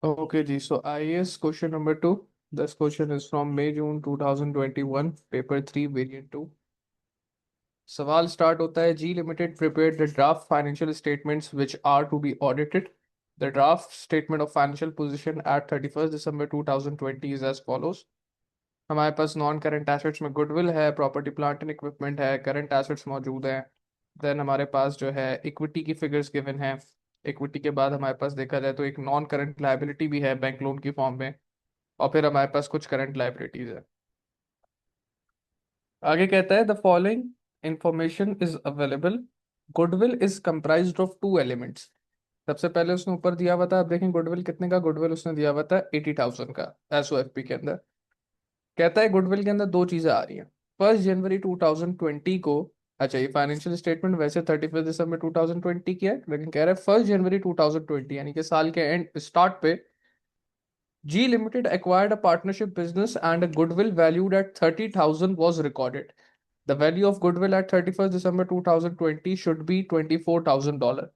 Okay, ji. So IAS question number two. This question is from May June 2021, paper 3, variant 2. सवाल start होता है जी limited prepared the draft financial statements which are to be audited. The draft statement of financial position at 31st December 2020 is as follows. हमारे पास non current assets में goodwill है, property plant and equipment है, current assets मौजूद हैं. Then हमारे पास जो है equity की फिगर्स गिवन है. इक्विटी के बाद हमारे पास देखा जाए तो एक नॉन करंट लायबिलिटी भी है बैंक लोन की फॉर्म में. और फिर हमारे पास कुछ करंट लाइबिलिटीज है. आगे कहता है the following information is available. Goodwill is comprised of two elements. सबसे पहले उसने ऊपर दिया हुआ था, आप देखें गुडविल कितने का गुडविल उसने दिया हुआ था 80,000 का एसओएफपी के अंदर. कहता है गुडविल के अंदर दो चीजें आ रही हैं. 1 जनवरी 2020 को, अच्छा ये फाइनेंशियल स्टेटमेंट वैसे 31 दिसंबर 2020 की है, लेकिन कह रहा है 1 जनवरी 2020 यानी कि साल के एंड स्टार्ट पे G Limited acquired a partnership business and a goodwill valued at 30,000 was recorded. The value of goodwill at 31st December 2020 should be $24,000.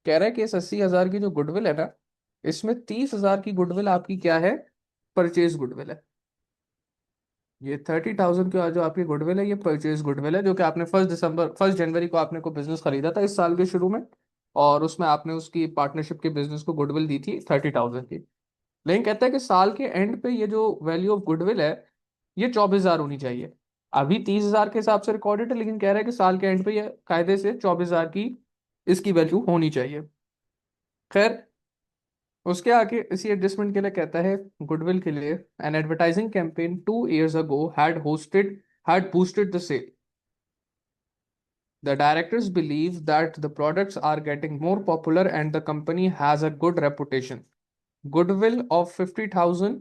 कह रहा है कि इस 80,000 की जो गुडविल है ना, इसमें 30,000 की गुडविल आपकी क्या है, परचेज गुडविल है. ये 30,000 का जो आपकी गुडविल है ये परचेज गुडविल है, जो कि आपने 1 जनवरी को आपने को बिजनेस खरीदा था इस साल के शुरू में. और उसमें आपने उसकी पार्टनरशिप के बिजनेस को गुडविल दी थी 30,000 की. लेकिन कहता है कि साल के एंड पे ये जो वैल्यू ऑफ गुडविल है ये 24,000 होनी चाहिए. अभी 30,000 के हिसाब से रिकॉर्डेड है, लेकिन कह रहा है कि साल के एंड पे ये कायदे से 24,000 की इसकी वैल्यू होनी चाहिए. खैर, उसके आगे इसी एडजस्टमेंट के लिए कहता है गुडविल के लिए N advertising campaign 2 years ago had boosted the sale. The directors believe that the products are getting more popular and the company has a good reputation. Goodwill of 50,000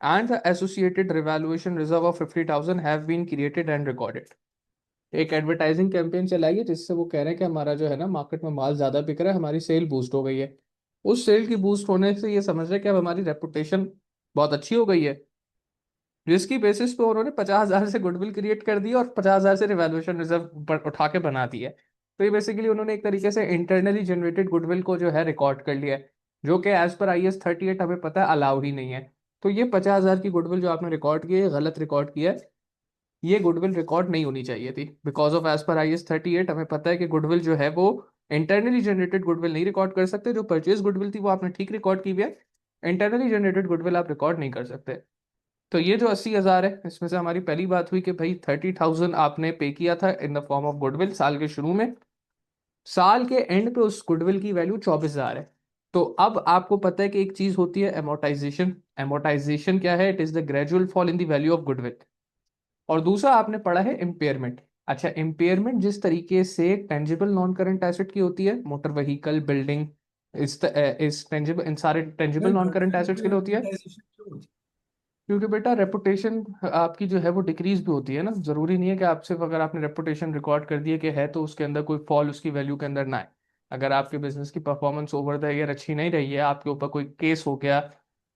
and the associated revaluation reserve of 50,000 have been created and recorded. एक advertising campaign चलाई है जिससे वो कह रहे हैं कि हमारा जो है ना मार्केट में माल ज्यादा बिक रहा है, हमारी सेल बूस्ट हो गई है. उस सेल की बूस्ट होने से ये समझ रहे हैं कि अब हमारी रेपुटेशन बहुत अच्छी हो गई है, जिसकी बेसिस पे उन्होंने 50,000 से गुडविल क्रिएट कर दी और 50,000 से रिवैल्यूएशन रिजर्व उठा के बना दी है. तो ये बेसिकली उन्होंने एक तरीके से इंटरनली जनरेटेड गुडविल को जो है रिकॉर्ड कर लिया है, जो कि एज पर IAS 38 हमें पता है अलाउ ही नहीं है. तो ये 50,000 की गुडविल जो आपने रिकॉर्ड की है, गलत रिकॉर्ड किया है. ये गुडविल रिकॉर्ड नहीं होनी चाहिए थी, because of as per IAS 38 हमें पता है कि गुडविल जो है वो इंटरनली जनरेटेड गुडविल नहीं रिकॉर्ड कर सकते. जो परचेज गुडविल थी वो आपने ठीक रिकॉर्ड की हुई है, इंटरनली जनरेटेड गुडविल आप रिकॉर्ड नहीं कर सकते. तो ये जो 80,000 है, इसमें से हमारी पहली बात हुई कि भाई 30,000 आपने पे किया था in the form of goodwill साल के शुरू में. साल के एंड पे उस गुडविल की वैल्यू 24,000 है. तो अब आपको पता है कि एक चीज होती है एमोटाइजेशन. एमोटाइजेशन क्या है? It is the gradual fall in the value of goodwill. और दूसरा आपने पढ़ा है इम्पेयरमेंट. अच्छा, इम्पेयरमेंट जिस तरीके से टेंजिबल नॉन करंट एसेट की होती है, मोटर व्हीकल, बिल्डिंग, इस टेंजिबल, इन सारे टेंजिबल यार नॉन करंट गुडविल एसेट्स के पे लिए होती है. amortization क्यों होती क्योंकि बेटा रेपुटेशन आपकी जो है वो डिक्रीज भी होती है ना. जरूरी नहीं है कि आप सिर्फ अगर आपने रेपुटेशन रिकॉर्ड कर दिया कि है तो उसके अंदर कोई फॉल उसकी वैल्यू के अंदर ना आए. अगर आपके बिजनेस की परफॉर्मेंस ओवर द ईयर अच्छी नहीं रही है, आपके ऊपर कोई केस हो गया,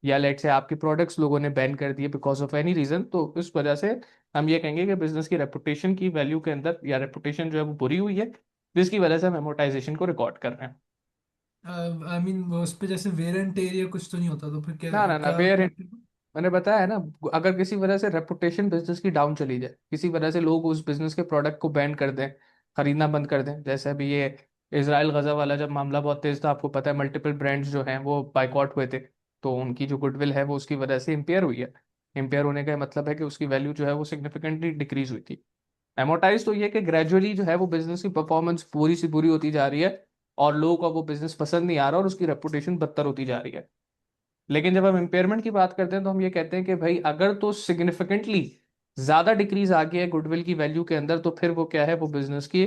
या लेट से आपके प्रोडक्ट्स लोगों ने बैन कर दिए बिकॉज ऑफ एनी रीजन, तो इस वजह से हम ये कहेंगे कि बिजनेस की रेपुटेशन की वैल्यू के अंदर या रेपुटेशन जो है वो बुरी हुई है, जिसकी वजह से हम एमोटाइजेशन को रिकॉर्ड कर रहे हैं. है? आई मीन उस पे जैसे वेर एंड टेयर या कुछ तो नहीं होता, तो फिर क्या ना ना ना, क्या वेयर, क्या मैंने बताया है ना. अगर किसी वजह से रेपुटेशन बिजनेस की डाउन चली जाए, किसी वजह से लोग उस बिजनेस के प्रोडक्ट को बैन कर दें, खरीदना बंद कर दें, जैसे अभी ये इसराइल गजा वाला जब मामला बहुत तेज था, आपको पता है मल्टीपल ब्रांड्स जो हैं वो बाइकआउट हुए थे. तो उनकी जो गुडविल है वो उसकी वजह से इम्पेयर हुई है. इम्पेयर होने का मतलब है कि उसकी वैल्यू जो है वो सिग्निफिकेंटली डिक्रीज हुई थी. एमोटाइज तो ये कि ग्रेजुअली जो है वो बिजनेस की परफॉर्मेंस पूरी सी पूरी होती जा रही है, और लोगों को वो बिजनेस पसंद नहीं आ रहा और उसकी रेपुटेशन बदतर होती जा रही है. लेकिन जब हम इम्पेयरमेंट की बात करते हैं तो हम ये कहते हैं कि भाई अगर तो सिग्निफिकेंटली ज्यादा डिक्रीज आ गया है गुडविल की वैल्यू के अंदर, तो फिर वो क्या है, वो बिजनेस की,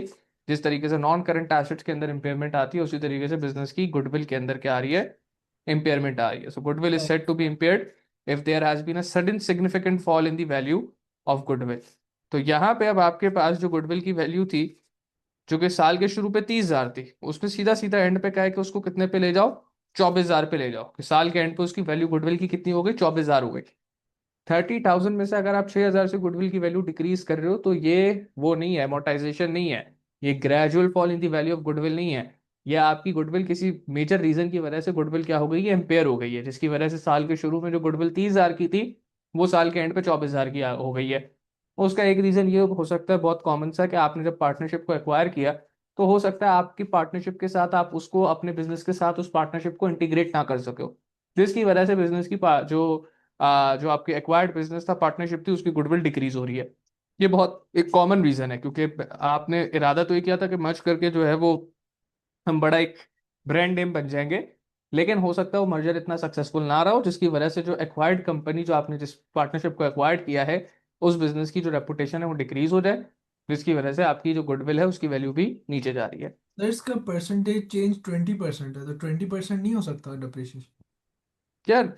जिस तरीके से नॉन करंट एसेट्स के अंदर इम्पेयरमेंट आती है, उसी तरीके से बिजनेस की गुडविल के अंदर क्या आ रही है, इम्पेयरमेंट आ रही है. So goodwill is said to be impaired if there has been a sudden significant fall in the value of goodwill. तो यहाँ पे अब आपके पास जो गुडविल की वैल्यू थी, जो कि साल के शुरू पे 30,000 थी, उसने सीधा सीधा एंड पे कहा है कि उसको कितने पे ले जाओ, 24,000 पे ले जाओ. कि साल के एंड पे उसकी वैल्यू गुडविल की कितनी हो गई, 24,000 हो गई. 30,000 में से अगर आप 6,000 से गुडविल की वैल्यू डिक्रीज कर रहे हो, तो ये वो नहीं है, amortization नहीं है, ये gradual fall in the value of goodwill नहीं है. या आपकी गुडविल किसी मेजर रीजन की वजह से गुडविल क्या हो गई है, इम्पेयर हो गई है, जिसकी वजह से साल के शुरू में जो गुडविल 30,000 की थी वो साल के एंड पे 24,000 की हो गई है। उसका एक रीजन ये हो सकता है, बहुत कॉमन सा, कि आपने जब पार्टनरशिप को एक्वायर किया तो हो सकता है आपकी पार्टनरशिप के साथ आप उसको अपने बिजनेस के साथ उस पार्टनरशिप को इंटीग्रेट ना कर सके हो, जिसकी वजह से बिजनेस की जो आपकी एक्वायर्ड बिजनेस था, पार्टनरशिप थी, उसकी गुडविल डिक्रीज हो रही है। ये बहुत एक कॉमन रीजन है, क्योंकि आपने इरादा तो ये किया था कि मर्ज करके जो है वो हम बड़ा एक ब्रांड नेम बन जाएंगे, लेकिन हो सकता है वो मर्जर इतना सक्सेसफुल ना रहा हो, जिसकी वजह से जो एक्वायर्ड कंपनी, जो आपने जिस पार्टनरशिप को एक्वायर्ड किया है, उस बिजनेस की जो रेपुटेशन है वो डिक्रीज हो जाए, जिसकी वजह से आपकी जो गुडविल है उसकी वैल्यू भी नीचे जा रही है। सर इसका परसेंटेज चेंज 20% है, तो 20% नहीं हो सकता डिप्रिसिएशन? यार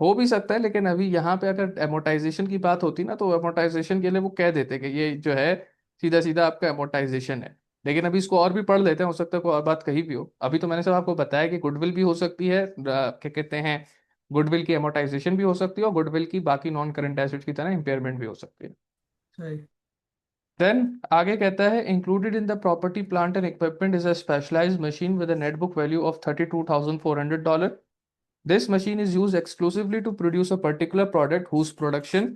हो भी सकता है, लेकिन अभी यहाँ पे अगर एमोटाइजेशन की बात होती ना, तो एमोटाइजेशन के लिए वो कह देते कि ये जो है सीधा सीधा आपका एमोटाइजेशन है। लेकिन अभी इसको और भी पढ़ लेते हैं, हो सकता है कोई और बात कही भी हो। अभी तो मैंने सब आपको बताया कि गुडविल भी हो सकती है, क्या कहते हैं, गुडविल की एमोटाइजेशन भी हो सकती है, और गुडविल की बाकी नॉन करंट एसेट्स की तरह इम्पेयरमेंट भी हो सकती है। सही। देन आगे कहता है, included in the property plant and equipment is a specialised machine with a net book value of $32,400. This machine is used exclusively to produce a particular product whose production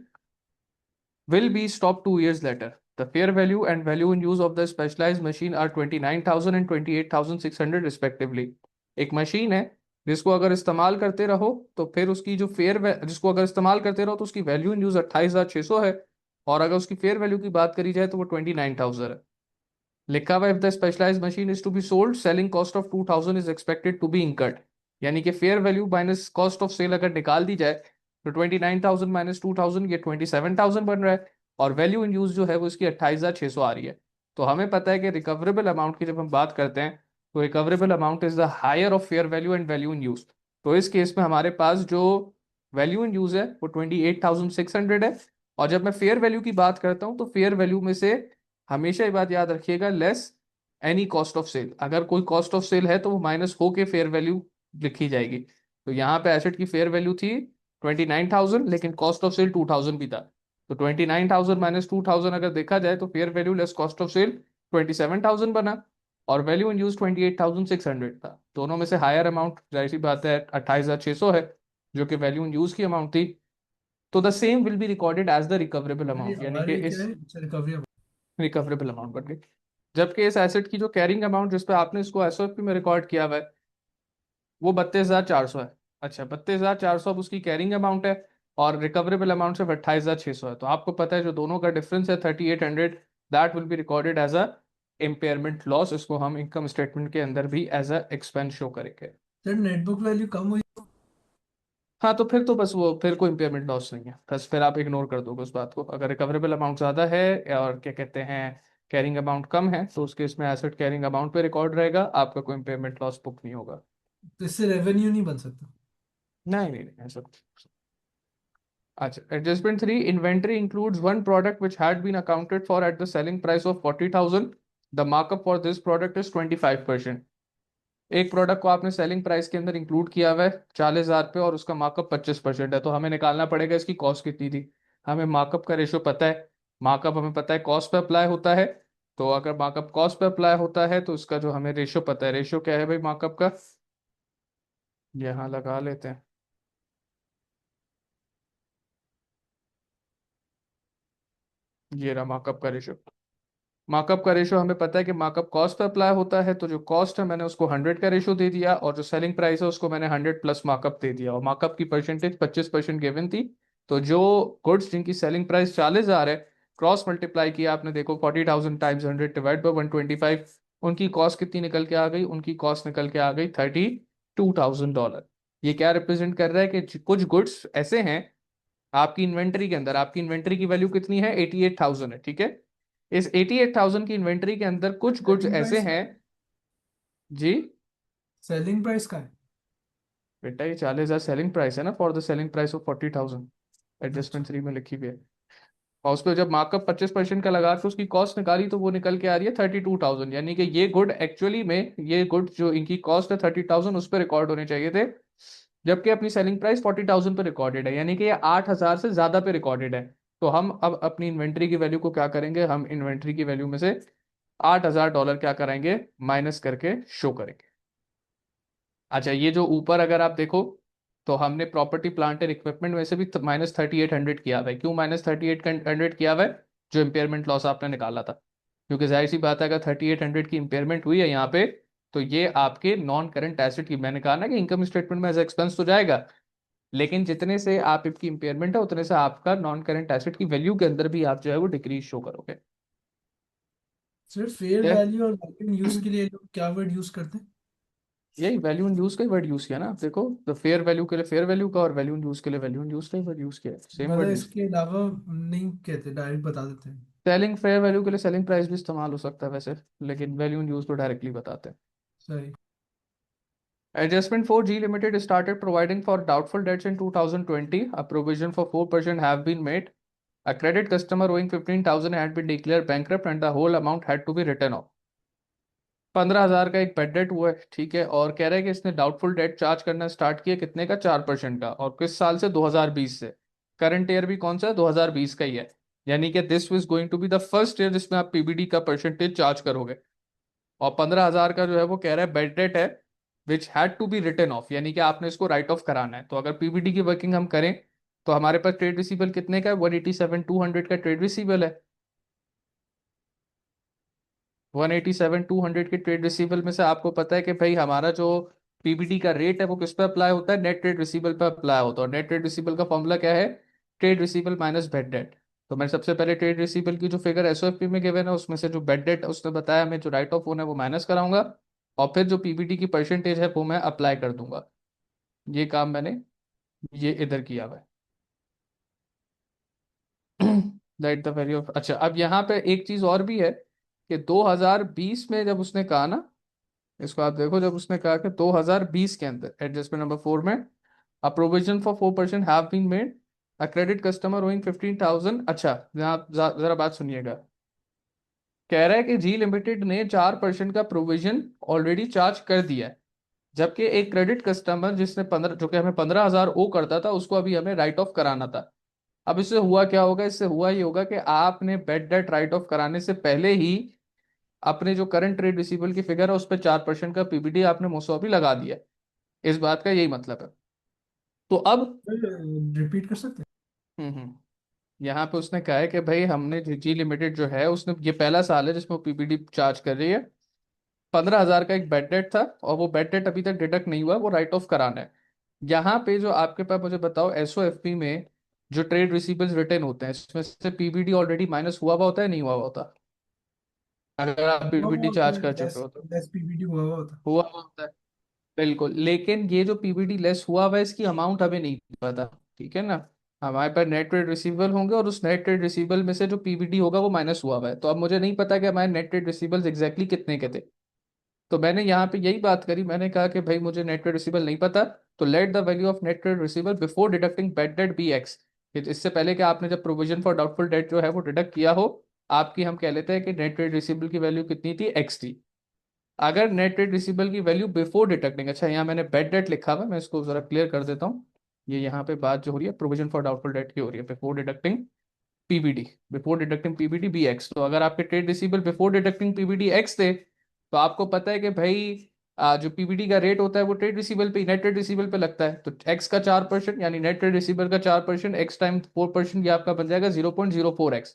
will be stopped 2 years later. The fair value and value in use of the specialized machine are 29,000 and 28,600 respectively. एक machine है जिसको अगर इस्तेमाल करते रहो तो फिर उसकी जो जिसको अगर इस्तेमाल करते रहो तो उसकी वैल्यू इन यूज 28,600 है, और अगर उसकी फेयर वैल्यू की बात करी जाए तो वो 29,000 है। लिखा हुआ, if the specialised machine is to be sold selling cost of 2,000 is expected to be incurred. यानी कि fair value minus cost of sale अगर निकाल दी जाए तो 29,000 माइनस 2,000 ये 27,000 बन रहा है, और वैल्यू इन यूज जो है वो इसकी 28,600 आ रही है। तो हमें पता है कि रिकवरेबल अमाउंट की जब हम बात करते हैं तो recoverable amount is the higher of fair value and value in use. तो इस केस में हमारे पास जो वैल्यू इन यूज है वो 28,600 है, और जब मैं फेयर वैल्यू की बात करता हूँ तो फेयर वैल्यू में से हमेशा ये बात याद रखिएगा, less any cost of sale. अगर कोई कॉस्ट ऑफ सेल है तो वो माइनस होके फेयर वैल्यू लिखी जाएगी। तो यहाँ पे एसेट की फेयर वैल्यू थी 29,000, लेकिन कॉस्ट ऑफ सेल 2,000 भी था। तो 29,000 माइनस 2,000 अगर देखा जाए तो fair value less cost of sale 27,000 बना, और वैल्यू इन यूज 28,600 था। दोनों में से हायर अमाउंट जाहिर सी बात है 28,600 है, जो कि वैल्यू इन यूज की अमाउंट थी। तो the same will be recorded as the recoverable अरे अमाउंट, यानी कि हमारे क्या इस है, अच्छा रिकवरी। रिकवरेबल अमाउंट बन गई। जबकि इस एसेट की जो कैरिंग अमाउंट जिस पे आपने इसको एसओपी में रिकॉर्ड किया हुआ है वो 32,400 है। अच्छा, 32,400 अब उसकी कैरिंग अमाउंट है, और रिकवरेबल अमाउंट सिर्फ 28,600 है। तो आपको पता है जो दोनों का डिफरेंस है 3,800, that will be recorded as a impairment loss. इसको हम इनकम स्टेटमेंट के अंदर भी एज अ एक्सपेंस शो करेंगे। सर नेटबुक वैल्यू कम हुई? हाँ, तो फिर तो बस वो फिर कोई इम्पेयरमेंट लॉस नहीं है, बस फिर आप इग्नोर कर दोगे उस बात को। अगर रिकवरेबल अमाउंट ज़्यादा है और क्या कहते हैं कैरिंग अमाउंट कम है, तो उस केस में एसेट कैरिंग अमाउंट पे रिकॉर्ड रहेगा, आपका कोई इम्पेयरमेंट लॉस बुक नहीं होगा। तो इससे रेवेन्यू नहीं बन सकता? नहीं नहीं नहीं, ऐसा कुछ। अच्छा, adjustment 3, inventory includes one product which had been accounted for at the selling price of 40,000. The markup for this product is 25%. एक प्रोडक्ट को आपने सेलिंग प्राइस के अंदर इंक्लूड किया हुआ है 40,000 पे, और उसका मार्कअप 25% है, तो हमें निकालना पड़ेगा इसकी कॉस्ट कितनी थी। हमें मार्कअप का रेशो पता है, मार्कअप हमें पता है कॉस्ट पे अप्लाई होता है। तो अगर मार्कअप कॉस्ट पे अप्लाई होता है तो उसका जो हमें रेशो पता है, रेशो क्या है भाई मार्कअप का, यहाँ लगा लेते हैं। ये रहा मार्कअप का रेशो। मार्कअप का रेशो हमें पता है कि मार्कअप कॉस्ट पे अप्लाई होता है, तो जो कॉस्ट है मैंने उसको 100 का रेशो दे दिया, और जो सेलिंग प्राइस है उसको मैंने 100 प्लस मार्कअप दे दिया, और मार्कअप की परसेंटेज 25% गिवन थी। तो जो गुड्स जिनकी सेलिंग प्राइस 40,000 है, क्रॉस मल्टीप्लाई किया आपने, देखो 40,000 टाइम्स 100 डिवाइड बाई 125, उनकी कॉस्ट कितनी निकल के आ गई, उनकी कॉस्ट निकल के आ गई $32,000। ये क्या रिप्रेजेंट कर रहा है कि कुछ गुड्स ऐसे हैं आपकी इन्वेंट्री के अंदर, आपकी इन्वेंट्री की वैल्यू कितनी है, 88,000 है, ठीक है। इस 88,000 की इन्वेंट्री के अंदर कुछ गुड्स सेलिंग ऐसे प्राइस हैं। का? जी सेलिंग प्राइस का है? बेटा, ये 40,000 सेलिंग प्राइस है ना, for the selling price of 40,000, अच्छा। एडजस्टमेंट 3 में लिखी हुई है। और उस पर जब मार्कअप 25% का लगा के उसकी कॉस्ट निकाली तो वो निकल के आ रही है 32,000, यानी कि ये गुड एक्चुअली में, ये गुड जो इनकी कॉस्ट है 30,000 उस पर रिकॉर्ड होने चाहिए थे, जबकि अपनी सेलिंग प्राइस 40,000 पे रिकॉर्डेड है, यानी कि ये 8,000 से ज्यादा पे रिकॉर्डेड है। तो हम अब अपनी इन्वेंट्री की वैल्यू को क्या करेंगे, हम इन्वेंट्री की वैल्यू में से $8,000 क्या कराएंगे, माइनस करके शो करेंगे। अच्छा, ये जो ऊपर अगर आप देखो तो हमने प्रॉपर्टी प्लांट एंड इक्विपमेंट में से भी -3800 किया हुआ है। क्यों -3800 किया हुआ है? जो इम्पेयरमेंट लॉस आपने निकाला था, क्योंकि जाहिर सी बात है अगर 3800 की इम्पेयरमेंट हुई है यहाँ पे, तो ये आपके नॉन करंट एसेट की, मैंने कहा ना कि इनकम स्टेटमेंट में एज एक्सपेंस तो जाएगा, लेकिन जितने से आप इसकी इम्पेयरमेंट है उतने से आपका नॉन करंट एसेट की वैल्यू के अंदर भी आप जो है वो डिक्रीज शो करोगे। सिर्फ फेयर ठीक है, वैल्यू और मार्केट यूज के लिए लोग क्या वर्ड यूज करते हैं? यही वैल्यू इन यूज का ही वर्ड यूज किया ना। आप देखो, तो फेयर वैल्यू के लिए फेयर वैल्यू का और वैल्यू इन यूज के लिए वैल्यू इन यूज का ही वर्ड यूज किया है, सेम मतलब वर्ड यूज इसके किया। अलावा नहीं कहते, डायरेक्ट बता देते हैं। सेलिंग फेयर वैल्यू के लिए सेलिंग प्राइस भी इस्तेमाल हो सकता है वैसे, लेकिन वैल्यू इन यूज तो डायरेक्टली बताते हैं। सही। Adjustment 4G Limited started providing for doubtful debts in 2020. A provision for 4% have been made. A credit customer owing 15,000 had been declared bankrupt and the whole amount had to be written off. 15,000 का एक bed date हुआ है, ठीक है, और कह रहा है कि इसने डाउटफुल डेट चार्ज करना स्टार्ट किया कितने का? 4% का। और किस साल से? 2020 से। करंट ईयर भी कौन सा है? 2020 का ही है। यानी कि this was going to be the first year जिसमें आप पीबीडी का परसेंटेज चार्ज करोगे। और 15,000 का जो है वो कह रहा है बेड डेट है which had to be written off, यानी कि आपने इसको राइट ऑफ कराना है। तो अगर पीबीडी की वर्किंग हम करें तो हमारे पास ट्रेड रिसीबल कितने का है? 187,200 का ट्रेड रिसीबल है। 187,200 के ट्रेड रिसीबल में से आपको पता है कि भाई हमारा जो पीबीडी का रेट है वो किस पे अप्लाई होता है? नेट ट्रेड रिसीबल पे अप्लाई होता है। और नेट ट्रेड रिसीबल का फॉर्मूला क्या है? Trade receivable minus bed date. तो मैं सबसे पहले ट्रेड रिसीबल की जो फिगर एसओएफपी में गिवन है उसमें से जो बेड डेट उसने बताया हमें जो राइट ऑफ होना है वो माइनस कराऊंगा, और फिर जो पीबीडी की परसेंटेज है वो मैं अप्लाई कर दूंगा। ये काम मैंने ये इधर किया हुआ है। दैट द वैल्यू ऑफ, अच्छा अब यहाँ पे एक चीज और भी है कि 2020 में जब उसने कहा ना, इसको आप देखो, जब उसने कहा कि 2020 के अंदर एडजस्टमेंट नंबर 4 में a provision for 4% have been made, a credit customer owing 15,000। अच्छा, जरा बात सुनिएगा। कह रहा है कि जी लिमिटेड ने 4% का प्रोविजन ऑलरेडी चार्ज कर दिया है, जबकि एक क्रेडिट कस्टमर जिसने 15, जो कि हमें 15,000 ओ करता था, उसको अभी हमें राइट ऑफ कराना था। अब इससे हुआ क्या होगा? इससे हुआ ये होगा कि आपने बेड डेट राइट ऑफ कराने से पहले ही अपने जो करंट ट्रेड रिसीबल की फिगर है उस पर 4% का पीबीडी आपने मुसौबी लगा दिया है। इस बात का यही मतलब है। तो अब रिपीट कर सकते यहाँ पे उसने कहा है कि भाई हमने जी लिमिटेड जो है उसने, ये पहला साल है जिसमें वो पीबीडी चार्ज कर रही है। 15,000 का एक बेड डेट था और वो बेड डेट अभी तक डिडक्ट नहीं हुआ, वो राइट ऑफ कराना है। यहाँ पे जो आपके पास, मुझे बताओ, एसओएफपी में जो ट्रेड रिसीबल्स रिटर्न होते हैं इसमें से पीबीडी ऑलरेडी माइनस हुआ हुआ होता है, नहीं हुआ हुआ होता? अगर आप हैं? हुआ हुआ पीबीडी होता चार्ज है, कर चुके लेस हो तो लेस पीपीटी हुआ हुआ होता हुआ हुआ होता है। बिल्कुल, लेकिन ये जो पीबीडी लेस हुआ हुआ है इसकी अमाउंट हमें नहीं पता, ठीक है ना। हमारे पास नेट ट्रेड रिसीवेबल होंगे और उस नेट ट्रेड रिसीवेबल में से जो पीबीडी होगा वो माइनस हुआ हुआ है। तो अब मुझे नहीं पता कि हमारे नेट ट्रेड रिसीवेबल्स एग्जैक्टली कितने के थे। तो मैंने यहाँ पे यही बात करी, मैंने कहा कि भाई मुझे नेट ट्रेड रिसीवेबल नहीं पता, तो let the value of net trade receivable before deducting bad debt be X. इससे पहले कि आपने जब प्रोविजन फॉर डाउटफुल डेट जो है वो डिडक्ट किया हो, आपकी हम कह लेते हैं कि नेट ट्रेड रिसीवेबल की वैल्यू कितनी थी? एक्स थी। अगर नेट ट्रेड रिसीवेबल की वैल्यू बिफोर डिडक्टिंग, अच्छा यहाँ मैंने बेड डेट लिखा हुआ है, मैं इसको जरा क्लियर कर देता हूँ। ये यहाँ पे बात जो हो रही है प्रोविजन फॉर डाउटफुल डेट की हो रही है, before deducting PBD, before deducting PBD be X. तो अगर आपके trade receivable before deducting PBD X थे, तो आपको पता है कि भाई जो पीबीडी का रेट होता है वो ट्रेड रिसीवेबल पे, नेट ट्रेड रिसीवेबल पे लगता है। तो एक्स का 4% यानी नेट ट्रेड रिसीवेबल का 4%, एक्स टाइम 4%, ये आपका बन जाएगा 0.04x,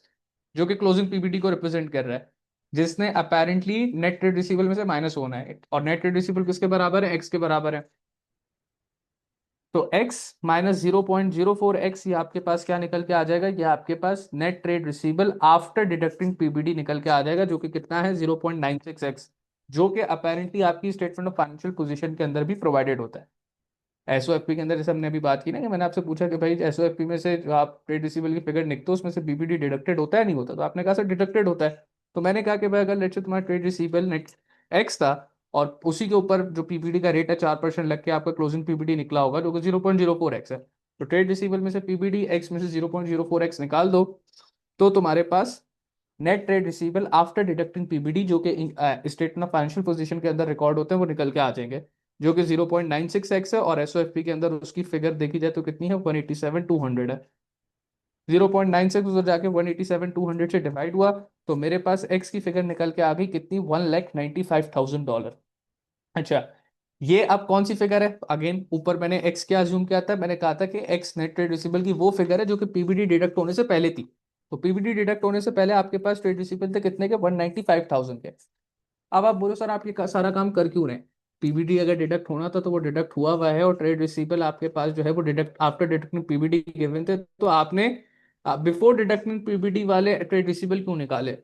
जो कि क्लोजिंग पीबीडी को रिप्रेजेंट कर रहा है, जिसने अपेरेंटली नेट ट्रेड रिसीवेबल में से माइनस होना है। और नेट ट्रेड रिसीवेबल किसके बराबर है? एक्स के बराबर है। तो x माइनस 0.04x, ये आपके पास क्या निकल के आ जाएगा? ये आपके पास net trade receivable after deducting PBD निकल के आ जाएगा, जो कि कितना है? 0.96x, जो कि अपेरेंटली आपकी स्टेटमेंट ऑफ फाइनेंशियल पोजीशन के अंदर भी प्रोवाइडेड होता है। एसओएफपी के अंदर जैसे हमने अभी बात की ना, कि मैंने आपसे पूछा कि भाई एसओएफपी में से जो आप ट्रेड रिसीवेबल की फिगर निकलते हो उसमें से पीबीडी डिडक्टेड होता है नहीं होता? तो आपने कहा सर डिडक्टेड होता है। तो मैंने कहा कि भाई अगर लेट्स से तुम्हारा ट्रेड रिसीवेबल नेट एक्स था और उसी के ऊपर जो पीबीडी का रेट है 4% लग के आपका क्लोजिंग पीबीडी निकला होगा जो कि 0.04x है, तो ट्रेड रिसीवेबल में से पीबीडी एक्स में से 0.04x निकाल दो, तो तुम्हारे पास net trade receivable after deducting PBD जो कि स्टेटमेंट ऑफ फाइनेंशियल पोजीशन के अंदर रिकॉर्ड होते हैं वो निकल के आ जाएंगे, जो कि 0.96x है। और एसओएफपी के अंदर उसकी फिगर देखी जाए तो कितनी है? 187,200 है। 0.96 उधर जाके 187,200 से डिवाइड हुआ, तो मेरे पास एक्स की फिगर निकल के आ गई कितनी? $1,95,000। अच्छा, ये अब कौन सी फिगर है? अगेन ऊपर मैंने एक्स क्या अज्यूम किया था, मैंने कहा था कि एक्स नेट ट्रेड रिसीवेबल की वो फिगर है जो कि पीबीडी डिडक्ट होने से पहले थी। तो पीबीडी डिडक्ट होने से पहले आपके पास ट्रेड रिसीवेबल थे कितने के? 195,000 के। अब आप बोलो सर आप ये सारा काम कर क्यों रहे हैं? पीबीडी अगर डिडक्ट होना था तो वो डिडक्ट हुआ है, और ट्रेड रिसीवेबल आपके पास जो है वो deduct after deducting PBD given थे, तो आपने बिफोर डिडक्टिंग पीबीडी वाले ट्रेड रिसीवेबल क्यों निकाले?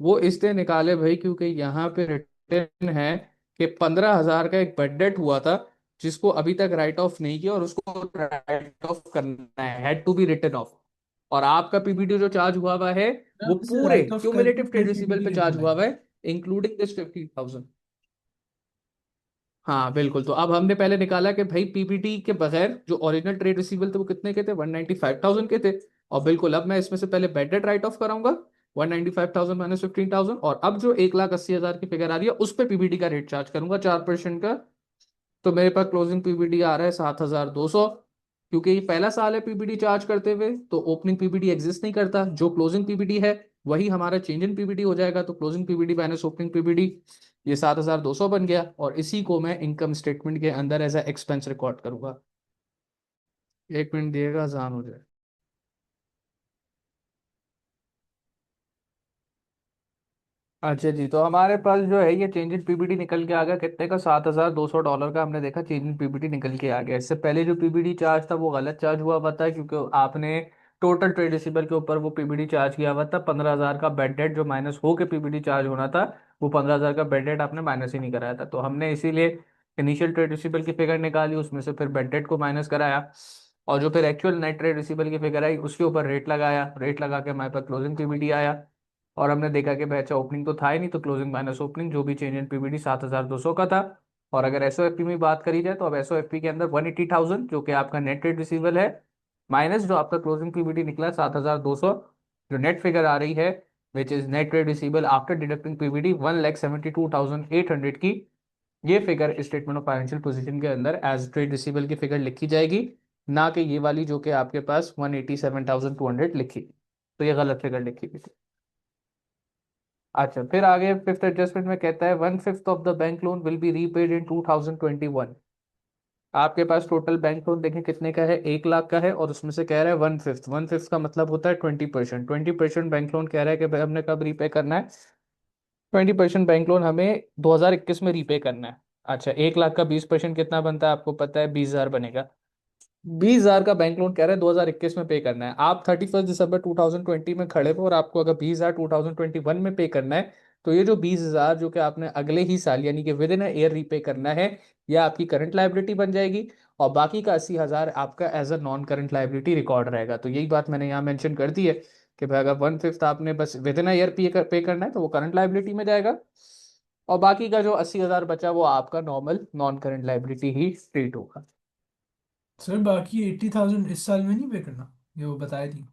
वो इसलिए निकाले भाई क्योंकि यहाँ पे रिटर्न है कि 15,000 का एक बेड डेट हुआ था जिसको अभी तक राइट ऑफ नहीं किया, और उसको राइट ऑफ करना है, had to be written off. और आपका पीबीटी जो चार्ज हुआ हुआ है वो आप इसे पूरे राइट ऑफ करके क्यूमुलेटिव ट्रेड फिर रिसीवेबल पीपीटी पे लिखना चार्ज हुआ है। हुआ है, इंक्लूडिंग दिस 50,000। हाँ बिल्कुल। तो अब हमने पहले निकाला कि भाई पीपीटी के बगैर जो ओरिजिनल ट्रेड रिसीवेबल थे वो कितने के थे? 195,000 के थे। और बिल्कुल अब मैं इसमें से पहले बेड डेट राइट ऑफ कराऊंगा, 195,000 माइनस 15,000, और अब जो 1,80,000 की फिगर आ रही है उस पर पीपीटी का रेट चार्ज करूंगा 4% का। तो मेरे पास क्लोजिंग पीपीटी आ रहा है 7,200। क्योंकि ये पहला साल है पीपीटी चार्ज करते हुए, तो ओपनिंग पीपीटी एग्जिस्ट नहीं करता, जो क्लोजिंग पीपीटी है वही हमारा चेंज इन पीपीटी हो जाएगा। तो closing PPT minus opening PPT, ये 7,200 बन गया, और इसी को मैं इनकम स्टेटमेंट के अंदर एज ए एक्सपेंस रिकॉर्ड करूंगा। 1 मिनट दिएगा, आसान हो जाए। अच्छा जी, तो हमारे पास जो है ये चेंज इन पीबीटी निकल के आ गया कितने का? $7,200 का हमने देखा चेंज इन पीबीटी निकल के आ गया। इससे पहले जो पीबीटी चार्ज था वो गलत चार्ज हुआ हुआ था, क्योंकि आपने टोटल ट्रेड रिसीवर के ऊपर वो पीबीटी चार्ज किया हुआ था। 15,000 का बेड डेट जो माइनस हो के पीबीटी चार्ज होना था, वो 15,000 का बेड डेट आपने माइनस ही नहीं कराया था। तो हमने इसीलिए इनिशियल ट्रेड रिसीवर की फिगर निकाली, उसमें से फिर बेड डेट को माइनस कराया, और जो फिर एक्चुअल नेट ट्रेड रिसीवर की फिगर आई उसके ऊपर रेट लगाया, रेट लगा के हमारे पास क्लोजिंग पीबीटी आया। और हमने देखा कि भाई अच्छा ओपनिंग तो था ही नहीं, तो क्लोजिंग माइनस ओपनिंग जो भी चेंज इन पीबीटी 7,200 का था। और अगर एसओएफपी में बात करी जाए तो अब एसओएफपी के अंदर 180,000 जो कि आपका नेट ट्रेड रिसीवेबल है, माइनस जो आपका क्लोजिंग पीबीटी निकला 7,200, जो नेट फिगर आ रही है which is net trade receivable after deducting PBT 1,72,800 की, ये figure statement of financial position के अंदर एज ट्रेड रिसीवेबल की फिगर लिखी जाएगी, ना कि ये वाली जो कि आपके पास 187,200 लिखी। तो ये गलत फिगर लिखी हुई थी। अच्छा, फिर आगे फिफ्थ एडजस्टमेंट में कहता है 1/5 of the bank loan will be repaid in 2021। आपके पास टोटल बैंक लोन देखें कितने का है? 1 लाख का है, और उसमें से कह रहा है 1/5। 1/5 का मतलब होता है 20%। 20% बैंक लोन कह रहा है कि भाई हमने कब रीपे करना है? 20% बैंक लोन हमें 2021 में रीपे करना है। अच्छा, 1 लाख का 20% कितना बनता है आपको पता है? 20,000 बनेगा। 20,000 का बैंक लोन कह रहा है 2021 में पे करना है। आप 31 दिसंबर 2020 में खड़े हो, और आपको अगर 20,000 2021 में पे करना है, तो ये जो 20,000 जो कि आपने अगले ही साल यानी कि विद इन ईयर रीपे करना है, यह आपकी करंट लाइबिलिटी बन जाएगी, और बाकी का 80,000 आपका as a non current liability record रहेगा। तो यही बात मैंने यहाँ मेंशन कर दी है कि भाई अगर 1/5 आपने बस विद इन ईयर पे करना है तो वो करंट लाइबिलिटी में जाएगा, और बाकी का जो 80,000 बचा वो आपका नॉर्मल नॉन करंट लाइबिलिटी ही ट्रीट होगा। सर बाकी 80,000 इस साल में नहीं पे करना, ये वो बताया थी।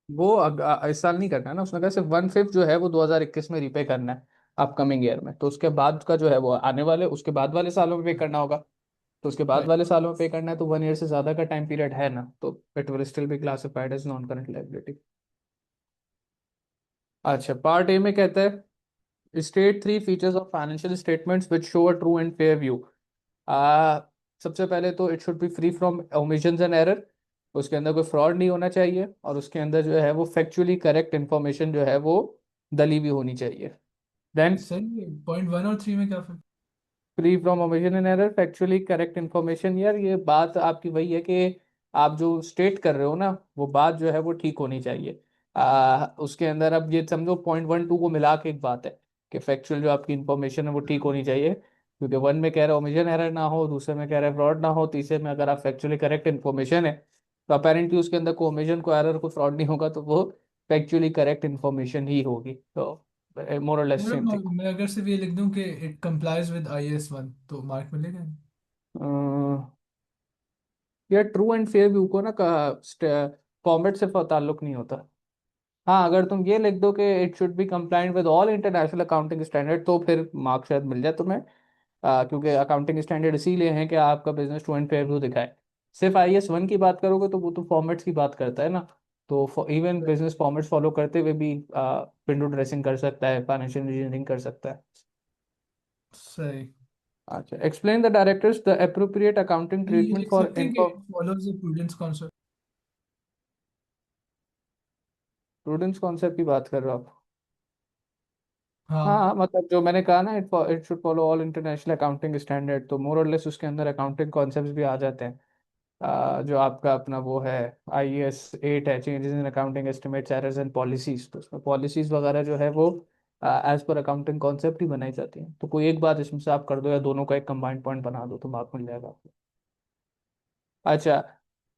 वो इस साल नहीं करना है ना, उसने कहा सिर्फ 1/5 जो है वो 2021 में रीपे करना है अपकमिंग ईयर में। तो उसके बाद का जो है वो आने वाले उसके बाद वाले सालों में पे करना होगा। तो उसके बाद राइट। वाले सालों में पे करना है तो 1 ईयर से ज्यादा का टाइम पीरियड है ना, तो it will still be classified as non current liability. अच्छा, पार्ट ए में कहता है state 3 features of financial statements which show a true and fair view. आ सबसे पहले तो it should be free from omissions and error, उसके अंदर कोई फ्रॉड नहीं होना चाहिए, और उसके अंदर जो है वो फैक्चुअली करेक्ट इन्फॉर्मेशन जो है वो दली हुई होनी चाहिए। देन सर ये पॉइंट 1 और 3 में क्या फिर? Free from omission and error, factually correct information. यार ये बात आपकी वही है कि आप जो स्टेट कर रहे हो ना वो बात जो है वो ठीक होनी चाहिए। उसके अंदर अब ये समझो पॉइंट 1 2 को मिला के एक बात है कि फैक्चुअल जो आपकी इन्फॉर्मेशन है वो ठीक होनी चाहिए, क्योंकि वन में कह रहे हो ओमिशन एरर ना हो, दूसरे में कह रहे हैं फ्रॉड ना हो, तीसरे में अगर आप फैक्चुअली करेक्ट इन्फॉर्मेशन है तो अपेरेंटली उसके अंदर को ओमिशन को एरर को फ्रॉड नहीं होगा, तो वो फैक्चुअली करेक्ट इन्फॉर्मेशन ही होगी। तो मोर और लेस सर सेम थिंग। मैं अगर सिर्फ ये लिख दूं कि इट कंप्लाइज विद IAS 1 तो मार्क मिलेगा? यार ट्रू एंड फेयर व्यू को ना फॉर्मेट से ताल्लुक नहीं होता। हाँ, अगर तुम ये लिख दो कि it should be compliant with all international accounting standard तो फिर मार्क्स शायद मिल जाए तुम्हें। क्योंकि अकाउंटिंग स्टैंडर्ड इसीलिए है कि आपका business true and fair view दिखाए। सिर्फ IAS 1 की बात करोगे तो वो तो फॉर्मेट्स की बात करता है ना। तो इवन बिजनेस फॉर्मेट्स फॉलो करते हुए भी विंडो ड्रेसिंग कर सकता है, फाइनेंशियल इंजीनियरिंग कर सकता है। सही। अच्छा, explain the directors the appropriate accounting ये ट्रीटमेंट लिख फॉर सकते हैं कि income. It follows the prudence concept. Prudence concept की बात कर रहे हो आप? हाँ। हाँ, मतलब जो मैंने कहा ना, it should follow all international accounting standard, तो मोर और लेस उसके अंदर अकाउंटिंग कॉन्सेप्ट्स भी आ जाते हैं। जो आपका अपना वो है, IAS 8 है, changes in accounting estimates errors and policies, तो उसमें पॉलिसीज वगैरह जो है वो एज पर अकाउंटिंग कॉन्सेप्ट ही बनाई जाती हैं। तो कोई एक बात इसमें से आप कर दो या दोनों का एक कंबाइंड पॉइंट बना दो तो मार्क मिल जाएगा आपको। अच्छा,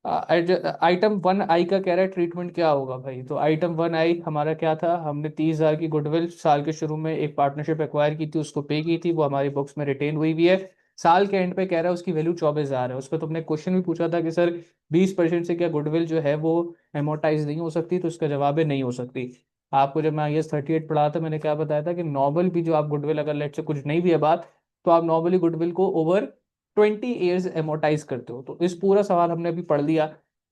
आइटम 1I का कह रहा है ट्रीटमेंट क्या होगा भाई। तो आइटम 1I हमारा क्या था, हमने 30,000 की गुडविल साल के शुरू में एक पार्टनरशिप एक्वायर की थी, उसको पे की थी, वो हमारी बुक्स में रिटेन हुई भी है। साल के एंड पे कह रहा है उसकी वैल्यू 24,000 है। उस पर तुमने क्वेश्चन भी पूछा था कि सर 20% से क्या गुडविल जो है वो एमोटाइज नहीं हो सकती, तो इसका जवाब है नहीं हो सकती। आपको जब मैं IAS 38 पढ़ा था, मैंने क्या बताया था कि नॉर्मल भी जो आप गुडविल, अगर लेट से कुछ नहीं भी है बात, तो आप नॉर्मली गुडविल को ओवर 20 ईयर्स एमोटाइज करते हो। तो इस पूरा सवाल हमने अभी पढ़ लिया।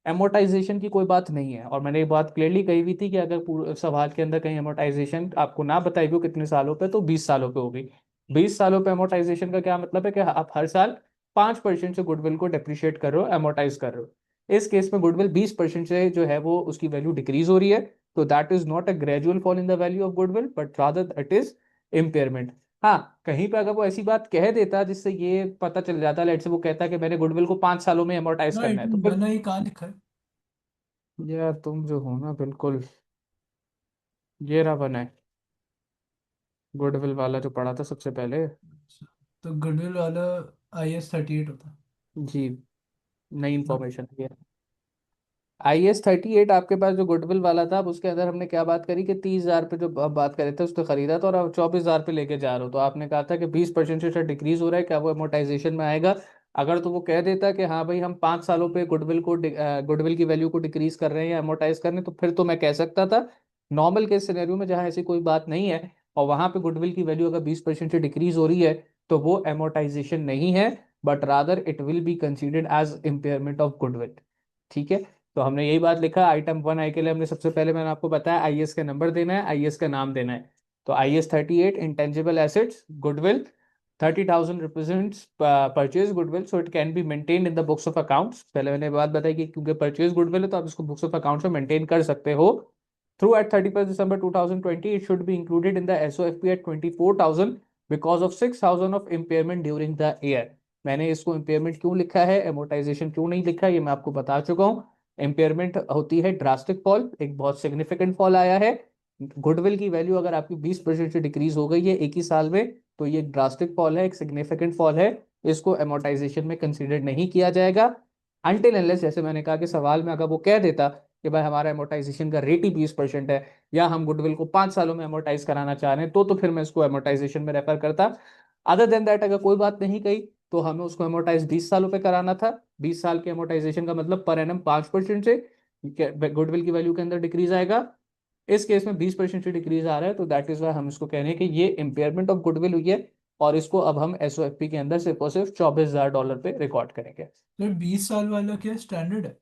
एमोटाइजेशन की कोई बात नहीं है, और मैंने ये बात क्लियरली कही हुई थी कि अगर पूरे सवाल के अंदर कहीं एमोटाइजेशन आपको ना बताई हो कितने सालों पे, तो 20 सालों पे होगी। 20 सालों पे एमोटाइजेशन का क्या मतलब है कि आप हर साल 5% से गुडविल को डेप्रिशिएट कर रहे हो, एमोटाइज कर रहे हो। इस केस में गुडविल 20% से जो है वो उसकी वैल्यू डिक्रीज हो रही है। तो that is not a gradual fall in the value of goodwill, but rather it is impairment. हाँ, कहीं पे अगर वो ऐसी बात कह देता जिससे ये पता चल जाता, लेट से वो कहता कि मैंने गुडविल को 5 सालों में एमोर्टाइज ना करना है, तो आइटम फिर। वन आई कहाँ लिखा है? यार तुम जो हो ना बिल्कुल, ये रहा बना है गुडविल वाला जो पढ़ा था सबसे पहले। अच्छा, तो गुडविल वाला IS 38 होता जी, नई है। इंफॉर्मेशन है। IAS 38 आपके पास जो गुडविल वाला था, अब उसके अंदर हमने क्या बात करी कि 30,000 पे जो अब बात करे थे उसको खरीदा था, और अब 24,000 पे लेके जा रहे हो, तो आपने कहा था कि 20% से डिक्रीज हो रहा है, क्या वो अमोर्टाइजेशन में आएगा? अगर तो वो कह देता कि हाँ भाई हम 5 सालों पे गुडविल की वैल्यू को डिक्रीज कर रहे हैं या अमोर्टाइज कर रहे हैं, तो फिर तो मैं कह सकता था। नॉर्मल केस सिनेरियो में जहाँ ऐसी कोई बात नहीं है, और वहां पे गुडविल की वैल्यू अगर 20% से डिक्रीज हो रही है, तो वो अमोर्टाइजेशन नहीं है, but rather it will be considered as impairment of goodwill. ठीक है, तो हमने यही बात लिखा। आइटम 1I के लिए हमने सबसे पहले मैंने आपको बताया IAS का नंबर देना है, IAS का नाम देना है। तो IAS 38 intangible assets goodwill 30,000 represents purchase goodwill, so it can be maintained in the books of accounts. पहले मैंने बात बताई कि क्योंकि परचेज गुडविल है तो आप इसको बुक्स ऑफ अकाउंट्स में मेंटेन कर सकते हो। Through at 31 December 2020 it should be included in the SOFP at 24,000 because of 6,000 of impairment during the year. मैंने इसको इम्पेयरमेंट क्यों लिखा है, एमोटाइजेशन क्यों नहीं लिखा, ये मैं आपको बता चुका हूँ। इम्पेयरमेंट होती है ड्रास्टिक फॉल, एक बहुत सिग्निफिकेंट फॉल आया है। गुडविल की वैल्यू अगर आपकी 20% से डिक्रीज हो गई है एक ही साल में, तो ये ड्रास्टिक फॉल है, एक सिग्निफिकेंट फॉल है। इसको एमोटाइजेशन में कंसीडर नहीं किया जाएगा अनटिल एनलेस, जैसे मैंने कहा कि सवाल में अगर वो कह देता कि भाई हमारा एमोटाइजेशन का रेट ही 20% है, या हम गुडविल को 5 सालों में एमोटाइज कराना चाह रहे हैं, तो फिर मैं इसको एमोटाइजेशन में रेफर करता। अदर देन दैट अगर कोई बात नहीं कही, तो हमें उसको एमोटाइज 20 सालों पे कराना था। 20 साल के एमोटाइजेशन का मतलब पर एनम 5% से गुडविल की वैल्यू के अंदर डिक्रीज आएगा। इस केस में 20% से डिक्रीज आ रहा है, तो दैट इज वाई हम इसको कह रहे हैं कि ये इम्पेयरमेंट ऑफ गुडविल हुई है, और इसको अब हम SOFP के अंदर सिर्फ और सिर्फ $24,000 पे रिकॉर्ड करेंगे। तो 20 साल वाला क्या स्टैंडर्ड है?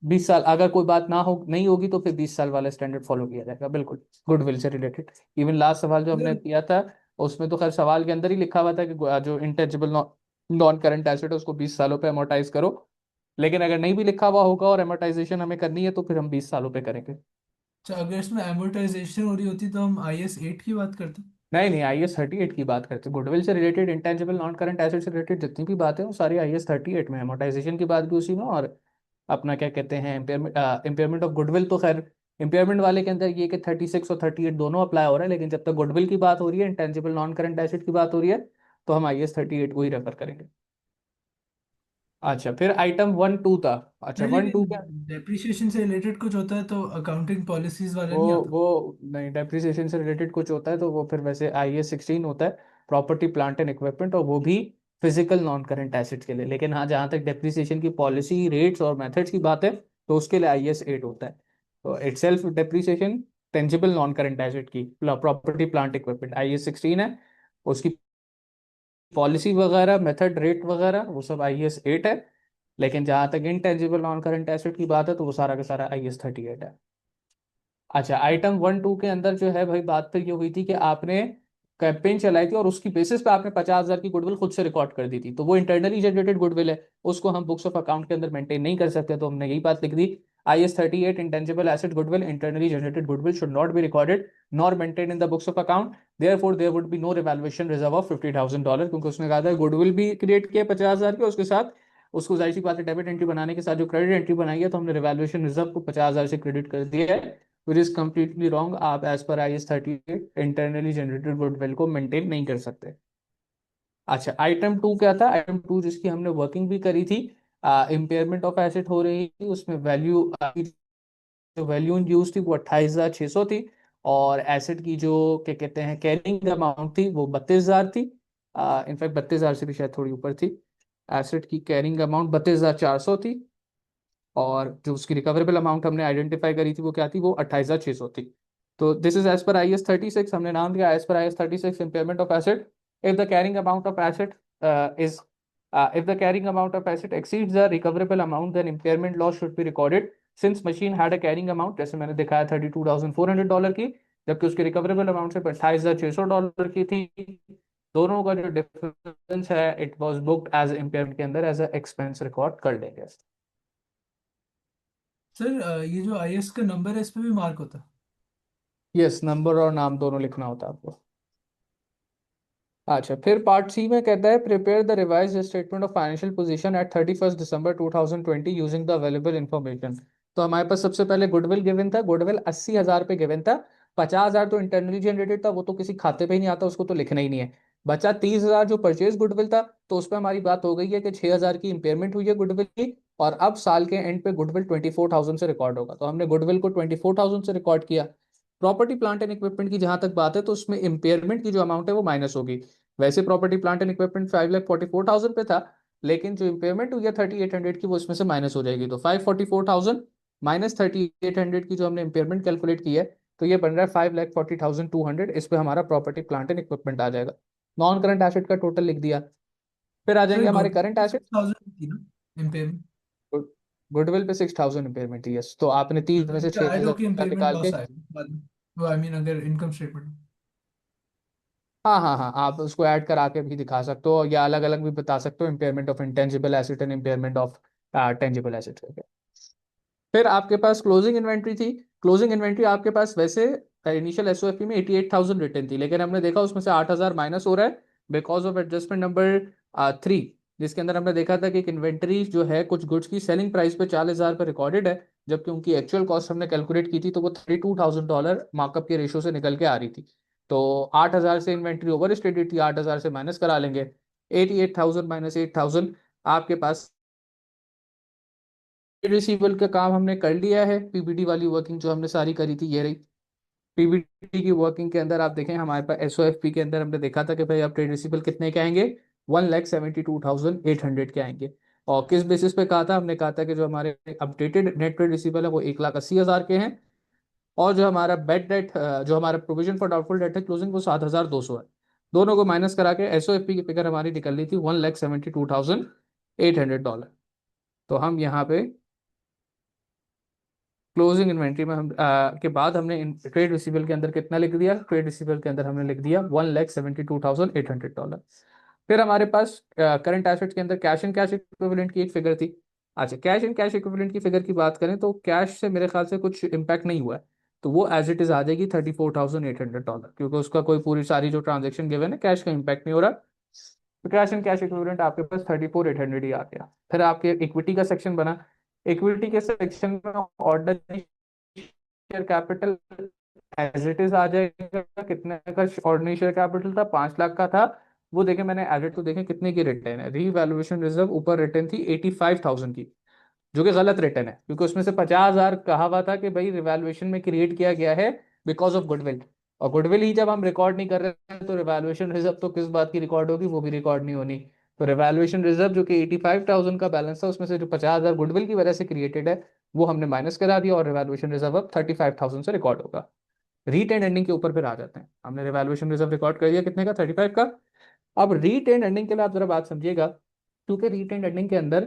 20 साल अगर कोई बात ना हो नहीं होगी, तो फिर 20 साल वाला स्टैंडर्ड फॉलो किया जाएगा, बिल्कुल गुडविल से रिलेटेड। इवन लास्ट सवाल जो हमने अगर किया था, उसमें तो खैर सवाल के अंदर ही लिखा हुआ था कि जो इंटेंजिबल नॉन करंट एसेट है उसको 20 सालों पे अमोर्टाइज करो। लेकिन अगर नहीं भी लिखा हुआ होगा और अमोर्टाइजेशन हमें करनी है, तो फिर हम 20 सालों पे करेंगे। अच्छा, अगर इसमें एमोर्टाइजेशन हो रही होती तो हम IS 8 की बात करते। नहीं नहीं, IAS 38 की बात करते हैं। गुडविल से related, intangible non current asset से रिलेटेड जितनी भी बातें हैं वो सारी IAS 38 में है। अमोर्टाइजेशन की बात भी उसी में, और अपना क्या कहते हैं इम्पेयरमेंट ऑफ गुडविल तो खैर इम्पेयरमेंट वाले के अंदर ये कि 36 और 38 दोनों अप्लाई हो रहा है, लेकिन जब तक गुडविल की बात हो रही है, इंटेंजिबल नॉन करंट एसेट की बात हो रही है, तो हम IAS 38 को ही रेफर करेंगे। अच्छा, फिर आइटम 1 2 था। अच्छा, नहीं, 1 2 लेकिन क्या? डेप्रिसिएशन से रिलेटेड कुछ होता है तो अकाउंटिंग पॉलिसीज वाला वो नहीं आता? वो नहीं, डेप्रिसिएशन से रिलेटेड कुछ होता है तो वो फिर वैसे IAS 16 होता है, प्रॉपर्टी प्लांट एंड इक्विपमेंट, और वो भी फिजिकल नॉन करंट एसेट्स के लिए। लेकिन हाँ, जहाँ तक डेप्रिसिएशन की पॉलिसी रेट्स और मेथड्स की बात है, तो उसके लिए IAS 8 होता है। तो it self depreciation tangible non current asset की प्रॉपर्टी प्लांट इक्विपमेंट IAS 16 है। उसकी पॉलिसी वगैरह मेथड रेट वगैरह वो सब IAS 8 है। लेकिन जहाँ तक इनटेंजिबल नॉन करंट एसेट की बात है, तो वो सारा का सारा IAS 38 है। अच्छा, आइटम 1 2 के अंदर जो है भाई, बात फिर ये हुई थी कि आपने कैंपेन चलाई थी और उसकी बेसिस पे आपने 50,000 की गुडविल खुद से रिकॉर्ड कर दी थी, तो वो इंटरनली जनरेटेड गुडविल है, उसको हम बुक्स ऑफ अकाउंट के अंदर मेंटेन नहीं कर सकते, तो हमने यही बात लिख दी, IS 38 intangible asset goodwill internally generated goodwill should not be recorded nor maintain in the books of account, therefore there would be no revaluation reserve of $50,000, क्योंकि उसने कहा था गुडविल भी क्रिएट किया 50,000 के, उसके साथ उसको जाहिर सी बात है डेबिट एंट्री बनाने के साथ जो क्रेडिट एंट्री बनाई है, तो हमने रिवैल्यूएशन रिजर्व को 50,000 से क्रेडिट कर दिया है, विच इज कम्प्लीटली रॉन्ग। आप as per IS 38 internally generated goodwill को मेंटेन नहीं कर सकते। अच्छा, आइटम 2 क्या था? आइटम 2 जिसकी हमने वर्किंग भी करी थी, इम्पेयरमेंट ऑफ एसेट हो रही थी, उसमें वैल्यू जो वैल्यू इन यूज थी वो 28,600 थी, और एसेट की जो क्या कहते हैं कैरिंग अमाउंट थी वो 32,000 थी, इनफैक्ट 32,000 से भी शायद थोड़ी ऊपर थी। एसेट की कैरिंग अमाउंट 32,400 थी, और जो उसकी रिकवरेबल अमाउंट हमने आइडेंटिफाई करी थी वो क्या थी, वो 28,600 थी। तो this is as per IS 36, हमने नाम दिया as per IS 36 impairment of asset. If the carrying amount of asset is if the carrying amount of asset exceeds the recoverable amount, then impairment loss should be recorded. Since machine had a carrying amount, जैसे मैंने दिखाया $32,400 की, जबकि उसकी recoverable amount सिर्फ $28,600 की थी, दोनों का जो डिफरेंस है it was booked as impairment के अंदर एज अ एक्सपेंस रिकॉर्ड कर लेंगे। सर ये जो IS का नंबर है इस पे भी मार्क होता है? यस, नंबर और नाम दोनों लिखना होता है आपको। अच्छा, फिर पार्ट सी में कहता है prepare the revised statement of financial position at 31 December 2020 using the available information. तो हमारे पास सबसे पहले गुडविल गिवन था, गुडविल 80,000 पे गिवन था, 50,000 तो इंटरनली जनरेटेड था, वो तो किसी खाते पे ही नहीं आता, उसको तो लिखना ही नहीं है। बचा 30,000 जो परचेज गुडविल था, तो उस पर हमारी बात हो गई है कि 6,000 की इंपेयरमेंट हुई है गुडविल की, और अब साल के एंड पे गुडविल 24,000 से रिकॉर्ड होगा, तो हमने गुडविल को 24,000 से रिकॉर्ड किया। प्रॉपर्टी प्लांट एंड इक्विपमेंट की जहां तक बात है, तो उसमें इंपेयरमेंट की जो अमाउंट है वो माइनस होगी। वैसे प्रॉपर्टी प्लांट एंड इक्विपमेंट 5,44,000 पे था, लेकिन जो इम्पेयरमेंट हुई है 3,800 की वो इसमें से माइनस हो जाएगी, तो 544,000 माइनस 3,800 की जो हमने इम्पेयरमेंट कैलकुलेट की है, तो ये बन रहा है 5,40,200। इस पे हमारा प्रॉपर्टी प्लांट एंड इक्विपमेंट आ जाएगा। नॉन करंट एसेट का टोटल लिख दिया। फिर आ सर जाएंगे हमारे करंट गुडविल एसेट। 6,000 थी ना इम्पेयरमेंट? गुडविल पे 6,000 इम्पेयरमेंट थी, यस, तो आपने 30 में इस से पे ऐड होके 6,000 इम्पेयरमेंट निकाल के। लॉस आएगा बाद में, वो आई मीन अगर इनकम स्टेटमेंट। हाँ हाँ हाँ, आप उसको ऐड करा के भी दिखा सकते हो, या अलग अलग भी बता सकते हो, impairment of intangible asset and impairment of tangible asset. फिर आपके पास क्लोजिंग इन्वेंट्री थी। क्लोजिंग इन्वेंट्री आपके पास वैसे इनिशियल SOFP में 88,000 रिटर्न थी, लेकिन हमने देखा उसमें से 8,000 माइनस हो रहा है बिकॉज ऑफ एडजस्टमेंट नंबर 3, जिसके अंदर हमने देखा था कि एक इन्वेंट्री जो है कुछ गुड्स की सेलिंग प्राइस पे 40,000 पर रिकॉर्डेड है, जबकि उनकी एक्चुअल कॉस्ट हमने कैलकुलेट की थी तो वो $32,000 मार्कअप के रेशो से निकल के आ रही थी। तो 8,000 से इन्वेंट्री ओवर स्टेटेड थी, 8,000 से माइनस करा लेंगे, 88,000 माइनस 8,000 आपके पास। रिसीवेबल का काम हमने कर लिया है, PBT वाली वर्किंग जो हमने सारी करी थी ये रही। PBT की वर्किंग के अंदर आप देखें हमारे पास SOFP के अंदर हमने देखा था कि भाई अब ट्रेड रिसीवेबल कितने के आएंगे, 1,72,800 के आएंगे। और किस बेसिस पे कहा था? हमने कहा था कि जो हमारे अपडेटेड नेट ट्रेड रिसीवेबल है वो 1,80,000 के हैं, और जो हमारा बेड डेट, जो हमारा प्रोविजन फॉर डाउटफुल डेट है क्लोजिंग, वो 7,200 है। दोनों को माइनस करा के SOFP की फिगर हमारी निकल रही थी $1,72,800। तो हम यहाँ पे क्लोजिंग इन्वेंट्री में हम के बाद हमने ट्रेड रिसीवेबल के अंदर कितना लिख दिया? ट्रेड रिसीवेबल के अंदर हमने लिख दिया $1,72,800। फिर हमारे पास करंट एसेट्स के अंदर कैश एंड कैश इक्विवेलेंट की एक फिगर थी। अच्छा, कैश एंड कैश इक्विवेलेंट की फिगर की बात करें तो कैश से मेरे ख्याल से कुछ इम्पैक्ट नहीं हुआ है, तो वो एज इट इज आ जाएगी $34,800, क्योंकि उसका कोई पूरी सारी जो ट्रांजेक्शन गिवन है कैश का इम्पैक्ट नहीं हो रहा। तो कैश एंड कैश इक्विवेलेंट आपके पास 34,800 ही आ गया। फिर आपके इक्विटी का सेक्शन बना। इक्विटी के सेक्शन में order share capital as it is आ जाएगा। कितने का ऑर्डिनरी शेयर कैपिटल था? 5 लाख का था। वो देखे मैंने एडिट तो देखे कितने की रिटर्न है, रीवैल्यूएशन रिजर्व ऊपर रिटर्न थी 85,000 की, जो कि गलत रिटर्न है, क्योंकि उसमें से 50,000 कहा हुआ था कि भाई रिवैल्यूएशन में क्रिएट किया गया है बिकॉज ऑफ गुडविल, और गुडविल ही जब हम रिकॉर्ड नहीं कर रहे हैं तो रिवैल्यूएशन रिजर्व तो किस बात की रिकॉर्ड होगी? वो भी रिकॉर्ड नहीं होनी। तो रिवैल्यूएशन रिजर्व जो कि 85,000 का बैलेंस था, उसमें से जो 50,000 गुडविल की वजह से क्रिएटेड है वो हमने माइनस करा दिया, और रिवैल्यूएशन रिजर्व अब 35,000 से रिकॉर्ड होगा। रीटेन एंडिंग के ऊपर फिर आ जाते हैं। हमने रिवैल्यूएशन रिजर्व रिकॉर्ड कर दिया कितने का? 35 का। अब रीटेन एंडिंग के लिए आप जरा बात समझिएगा, क्योंकि रीटेन एंडिंग के अंदर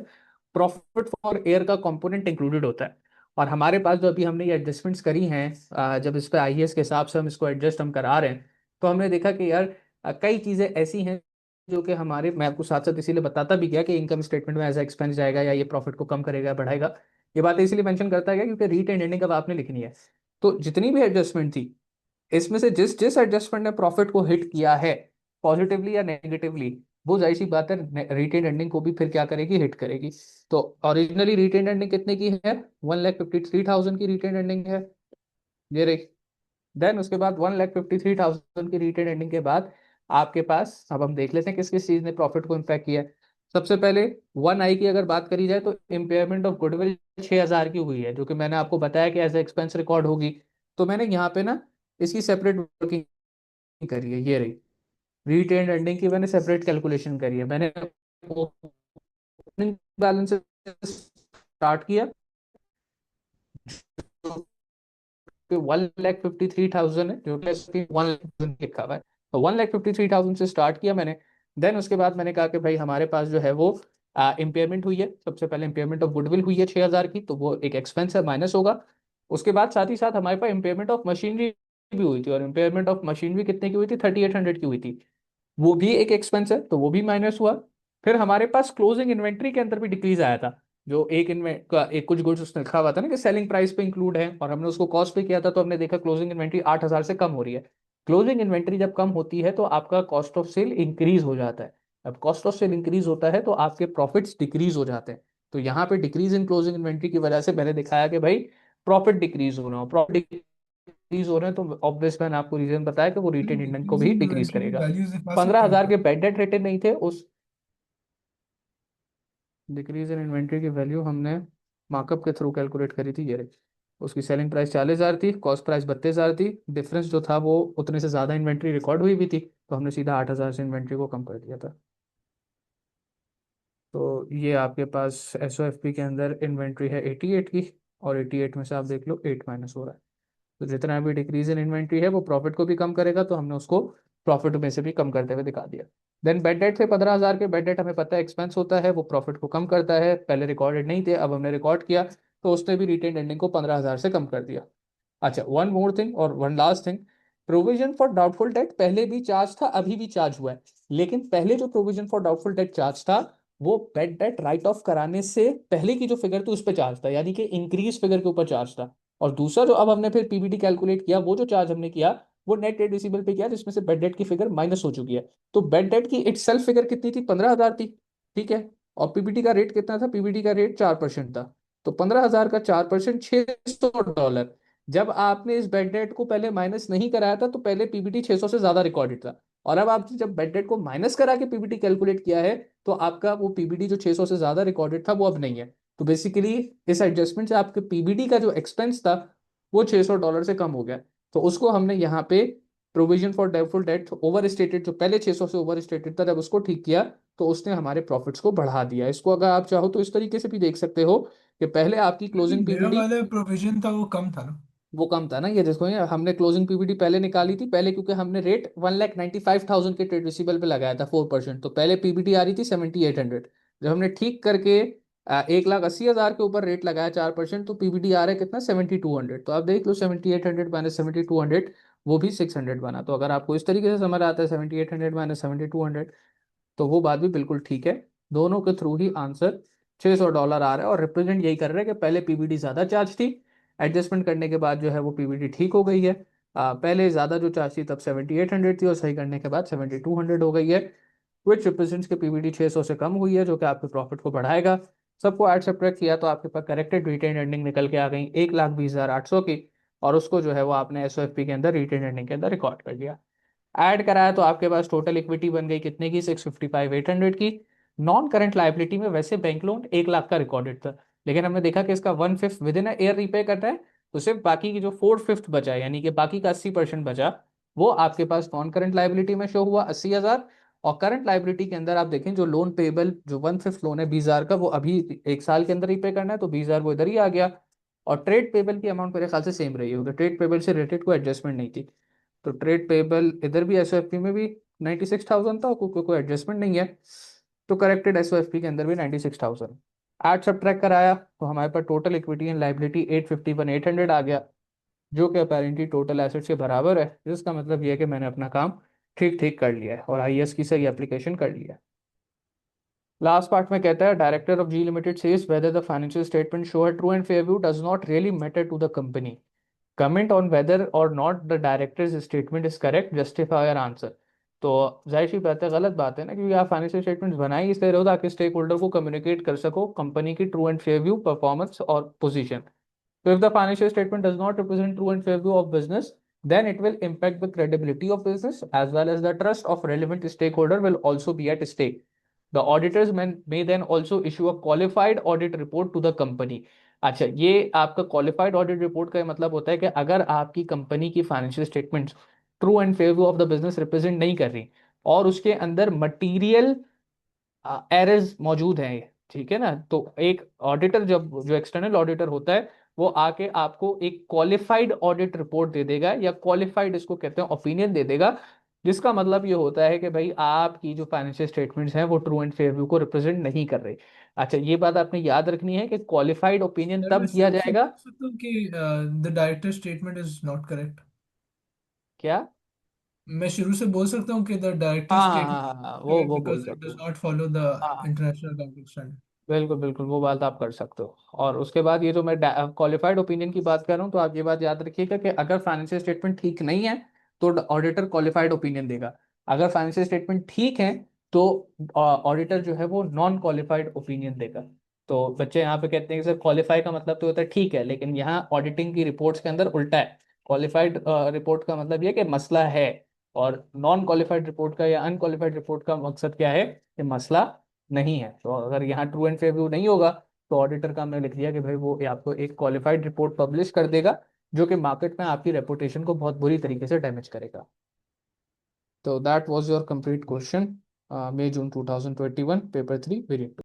प्रॉफिट फॉर एयर का कंपोनेंट इंक्लूडेड होता है, और हमारे पास जो अभी हमने ये एडजस्टमेंट्स करी हैं, जब इस पे IAS के हिसाब से हम इसको एडजस्ट हम करा रहे हैं, तो हमने देखा कि यार कई चीजें ऐसी हैं जो कि हमारे, मैं आपको साथ साथ इसीलिए बताता भी गया कि इनकम स्टेटमेंट में एज एक्सपेंस जाएगा या ये प्रॉफिट को कम करेगा बढ़ाएगा। ये बात इसलिए मेंशन करता गया क्योंकि रीटेन एंडिंग अब आपने लिखनी है। तो जितनी भी एडजस्टमेंट थी, इसमें से जिस जिस एडजस्टमेंट ने प्रॉफिट को हिट किया है पॉजिटिवली या नेगेटिवली, वो जाहिर सी बात है रिटेन एंडिंग को भी फिर क्या करेगी, हिट करेगी। तो ओरिजिनली रिटेन एंडिंग कितने की है, 1,53,000 की रिटेन एंडिंग है, ये रही। देन उसके बाद 1,53,000 की रिटेन एंडिंग के बाद आपके पास, अब हम देख लेते हैं किस किस चीज ने प्रॉफिट को इम्पैक्ट किया है। सबसे पहले 1 आई की अगर बात करी जाए तो इम्पेयरमेंट ऑफ गुडविल 6,000 की हुई है, जो कि मैंने आपको बताया कि एज एक्सपेंस रिकॉर्ड होगी। तो मैंने यहाँ पे ना इसकी सेपरेट वर्किंग करी है, ये रही। रिटेन एंडिंग की मैंने सेपरेट कैलकुलेशन करी है। मैंने ओपनिंग बैलेंस से स्टार्ट किया, 1,53,000 है, जो कि 1,00,000 लिखा हुआ है। तो 1,53,000 से स्टार्ट किया मैंने। देन उसके बाद मैंने कहा कि भाई हमारे पास जो है वो इम्पेयरमेंट हुई है। सबसे पहले इम्पेयरमेंट ऑफ गुडविल हुई है 6,000 की, तो वो एक एक्सपेंस है, माइनस होगा। उसके बाद साथ ही साथ हमारे पास इम्पेयरमेंट ऑफ मशीनरी भी हुई थी, और इम्पेयरमेंट ऑफ मशीनरी कितने की हुई थी, 3,800 की हुई थी। वो भी एक एक्सपेंस है, तो वो भी माइनस हुआ। फिर हमारे पास क्लोजिंग इन्वेंट्री के अंदर भी डिक्रीज आया था। जो एक इन्वेंट का एक कुछ गुड्स उसने लिखा हुआ था ना कि सेलिंग प्राइस पे इंक्लूड है, और हमने उसको कॉस्ट पे किया था, तो हमने देखा क्लोजिंग इन्वेंट्री 8,000 से कम हो रही है। क्लोजिंग इन्वेंट्री जब कम होती है तो आपका कॉस्ट ऑफ सेल इंक्रीज हो जाता है। अब कॉस्ट ऑफ सेल इंक्रीज होता है तो आपके प्रॉफिट्स डिक्रीज हो जाते हैं। तो यहाँ पे डिक्रीज इन क्लोजिंग इन्वेंट्री की वजह से मैंने दिखाया कि भाई प्रॉफिट डिक्रीज हो रहा हो, प्रॉफिट डिक्रीज हो रहे हैं, तो ऑब्वियस मैंने आपको रीजन बताया कि वो रिटेन इंडेंट को भी डिक्रीजिंग डिक्रीज इन्वेंट्री की करेगा। वैल्यूज दिखा पंद्रह सकते हो हजार क्या? के बैड डेट रिटर्न नहीं थे उस। डिक्रीज इन इन्वेंट्री की वैल्यू हमने मार्कअप के थ्रू कैलकुलेट करी थी, ये रही। उसकी सेलिंग प्राइस 40,000 थी, कॉस्ट प्राइस 32,000 थी। डिफरेंस जो था वो उतने से ज़्यादा इन्वेंट्री रिकॉर्ड हुई भी थी, तो हमने सीधा 8,000 से इन्वेंट्री को कम कर दिया था। तो ये आपके पास एस के अंदर इन्वेंट्री है 88 की, और 88 में से आप देख लो 8 माइनस हो रहा है। तो जितना भी डिक्रीज इन इन्वेंट्री है वो प्रॉफिट को भी कम करेगा, तो हमने उसको प्रॉफिट में से भी कम करते हुए दिखा दिया। देन बेड डेट थे 15,000 के। बेड डेट हमें पता है एक्सपेंस होता है, वो प्रॉफिट को कम करता है। पहले रिकॉर्डेड नहीं थे, अब हमने रिकॉर्ड किया, तो उसने भी रिटेन एंडिंग को 15,000 से कम कर दिया। अच्छा, वन मोर थिंग और one last thing, provision for doubtful debt पहले भी चार्ज था, अभी भी चार्ज हुआ है। लेकिन पहले जो provision for doubtful debt charge था, वो बेड डेट राइट ऑफ कराने से पहले की जो फिगर थी उस पर चार्ज था, यानी कि इंक्रीज फिगर के ऊपर चार्ज था। और दूसरा जो अब हमने फिर पीबीटी कैलकुलेट किया, वो जो चार्ज हमने किया वो नेट डेट रिसीवेबल पे किया, जिसमें से बेड डेट की फिगर माइनस हो चुकी है। तो बेड डेट की इट सेल्फ फिगर कितनी थी, 15,000 थी। ठीक है। और पीबीटी का रेट कितना था, पीबीटी का रेट 4% था। तो 15,000 का 4%, $600। जब आपने इस बेड डेट को पहले माइनस नहीं कराया था तो पहले पीबीटी 600 से ज्यादा रिकॉर्डेड था। और अब आपने जब बेड डेट को माइनस करा के पीबीटी कैलकुलेट किया है, तो आपका वो पीबीटी जो 600 से ज्यादा रिकॉर्डेड था वो अब नहीं है। तो बेसिकली इस एडजस्टमेंट से आपके पीबीटी का जो एक्सपेंस था वो $600 से कम हो गया। तो उसको हमने यहाँ पे provision for doubtful debt over stated, जो पहले 600 से ओवर स्टेटेड था, जब उसको ठीक किया तो उसने हमारे प्रॉफिट्स को बढ़ा दिया। इसको अगर आप चाहो तो इस तरीके से भी देख सकते हो कि पहले आपकी लेकिन क्लोजिंग मेरा पीबीटी, वाला प्रोविजन था वो कम था ना। वो कम था ना। ये देखो, ये हमने क्लोजिंग पीबीटी पहले निकाली थी, पहले क्योंकि हमने रेट 1,95,000 के ट्रेड रिसीबल पे लगाया था 4%, तो पहले पीबीटी आ रही थी 7,800। जब हमने ठीक करके 1,80,000 के ऊपर रेट लगाया 4%, तो पीबीटी आ रहा है कितना, 7,200। तो आप देख लो 7,800 माइनस 7,200, वो भी 600 बना। तो अगर आपको इस तरीके से समझ आता है 7,800 माइनस 7,200, तो वो बात भी बिल्कुल ठीक है। दोनों के थ्रू ही आंसर $600 आ रहा है, और रिप्रेजेंट यही कर रहा है कि पहले पीबीटी ज्यादा चार्ज थी, एडजस्टमेंट करने के बाद जो है वो पीबीटी ठीक हो गई है। पहले ज्यादा जो चार्ज थी तब 7,800 थी, और सही करने के बाद 7,200 हो गई है, विच रिप्रेजेंट्स के पीबीटी 600 से कम हुई है, जो कि आपके प्रॉफिट को बढ़ाएगा। सबको ऐड सब्ट्रैक्ट किया तो आपके पास करेक्टेड रिटेन अर्निंग निकल के आ गई 1,20,800 की, और उसको जो है वो आपने एसओएफपी के अंदर रिटेन अर्निंग के अंदर रिकॉर्ड कर दिया। ऐड कराया तो आपके पास टोटल इक्विटी बन गई कितने की, 655,800 की। नॉन करंट लाइबिलिटी में वैसे बैंक लोन 1 लाख का रिकॉर्डेड था, लेकिन हमने देखा कि इसका 1/5 विद इन ईयर रीपे करता है, तो सिर्फ बाकी की जो 4/5 बचा, यानी कि बाकी का 80% बचा, वो आपके पास नॉन करंट लाइबिलिटी में शो हुआ 80,000। और करंट लाइबिलिटी के अंदर आप देखें जो लोन पेबल, जो 1/5 लोन है 20,000 का, वो अभी 1 साल के अंदर रीपे करना है, तो 20,000 वो इधर ही आ गया। और ट्रेड पेबल की अमाउंट मेरे ख्याल से सेम रही होगी, ट्रेड पेबल से रिलेटेड कोई एडजस्टमेंट नहीं थी। तो ट्रेड पेबल इधर भी एसओएफपी में भी 96,000 था, कोई एडजस्टमेंट नहीं है। तो करेक्टेड एसओएफपी के अंदर भी 96,000। ऐड सब ट्रैक कराया तो हमारे पास टोटल इक्विटी एंड लाइबिलिटी 851,800 आ गया। जो कि अपेरेंटली टोटल एसेट्स के बराबर है, जिसका मतलब ये है कि मैंने अपना काम ठीक ठीक कर लिया है और आईएएस की सही एप्लीकेशन कर लिया है। लास्ट पार्ट में कहता है director of G limited says whether the financial statement show a true and fair view does not really matter to the company. Comment on whether or not the directors statement is correct, justify your answer. तो जाहिर सी बात है, गलत बात है ना, क्योंकि आप फाइनेंशियल स्टेटमेंट्स बनाए इसलिए रहो ताकि स्टेक होल्डर को कम्युनिकेट कर सको कंपनी की true and fair view, performance और position. So if the financial statement does not represent true and fair view of business, then it will impact the credibility of business as well as the trust of relevant stakeholder will also be at stake. The auditors may then also issue a qualified audit report to the company. अच्छा, ये आपका qualified audit report का मतलब होता है कि अगर आपकी कंपनी की financial statements true and fair view of the business represent नहीं कर रही और उसके अंदर मटीरियल एरर्स मौजूद हैं, ठीक है ना, तो एक ऑडिटर, जब जो एक्सटर्नल ऑडिटर होता है, वो आके आपको एक क्वालिफाइड ऑडिट रिपोर्ट दे देगा या क्वालिफाइड इसको कहते हैं ओपिनियन दे देगा, जिसका मतलब ये होता है कि भाई आपकी जो फाइनेंशियल स्टेटमेंट्स हैं वो ट्रू एंड फेयर व्यू को रिप्रेजेंट नहीं कर रही। अच्छा, ये बात आपने याद रखनी है कि क्वालिफाइड ओपिनियन सर मैं तब दिया शुरू से जाएगा। बोल सकता हूँ कि the director statement is not correct. क्या? मैं शुरू से बोल सकता हूँ कि द डायरेक्टर हाँ हाँ स्टेटमेंट हाँ हाँ हाँ, करेक्ट वो बोल बिकॉज इट सकते डज हो। नॉट फॉलो द हाँ, इंटरनेशनल अकाउंटिंग स्टैंडर्ड। बिल्कुल बिल्कुल, वो बात आप कर सकते हो। और उसके बाद ये जो मैं क्वालिफाइड ओपिनियन की बात कर रहा हूँ, तो आप ये बात याद रखिएगा कि अगर फाइनेंशियल स्टेटमेंट ठीक नहीं है तो ऑडिटर क्वालिफाइड ओपिनियन देगा। अगर फाइनेंशियल स्टेटमेंट ठीक है तो ऑडिटर जो है वो नॉन क्वालिफाइड ओपिनियन देगा। तो बच्चे यहाँ पे कहते हैं कि सर क्वालिफाई का मतलब तो होता है ठीक है, लेकिन यहाँ ऑडिटिंग की रिपोर्ट्स के अंदर उल्टा है। क्वालिफाइड रिपोर्ट का मतलब ये कि मसला है, और नॉन क्वालिफाइड रिपोर्ट का या अनक्वालिफाइड रिपोर्ट का मकसद क्या है कि मसला नहीं है। तो अगर यहाँ ट्रू एंड फेयर व्यू नहीं होगा तो ऑडिटर का हमने लिख दिया कि भाई वो आपको एक क्वालिफाइड रिपोर्ट पब्लिश कर देगा, जो कि मार्केट में आपकी रेपुटेशन को बहुत बुरी तरीके से डैमेज करेगा। तो that was your complete question, May June 2021 paper 3 variant.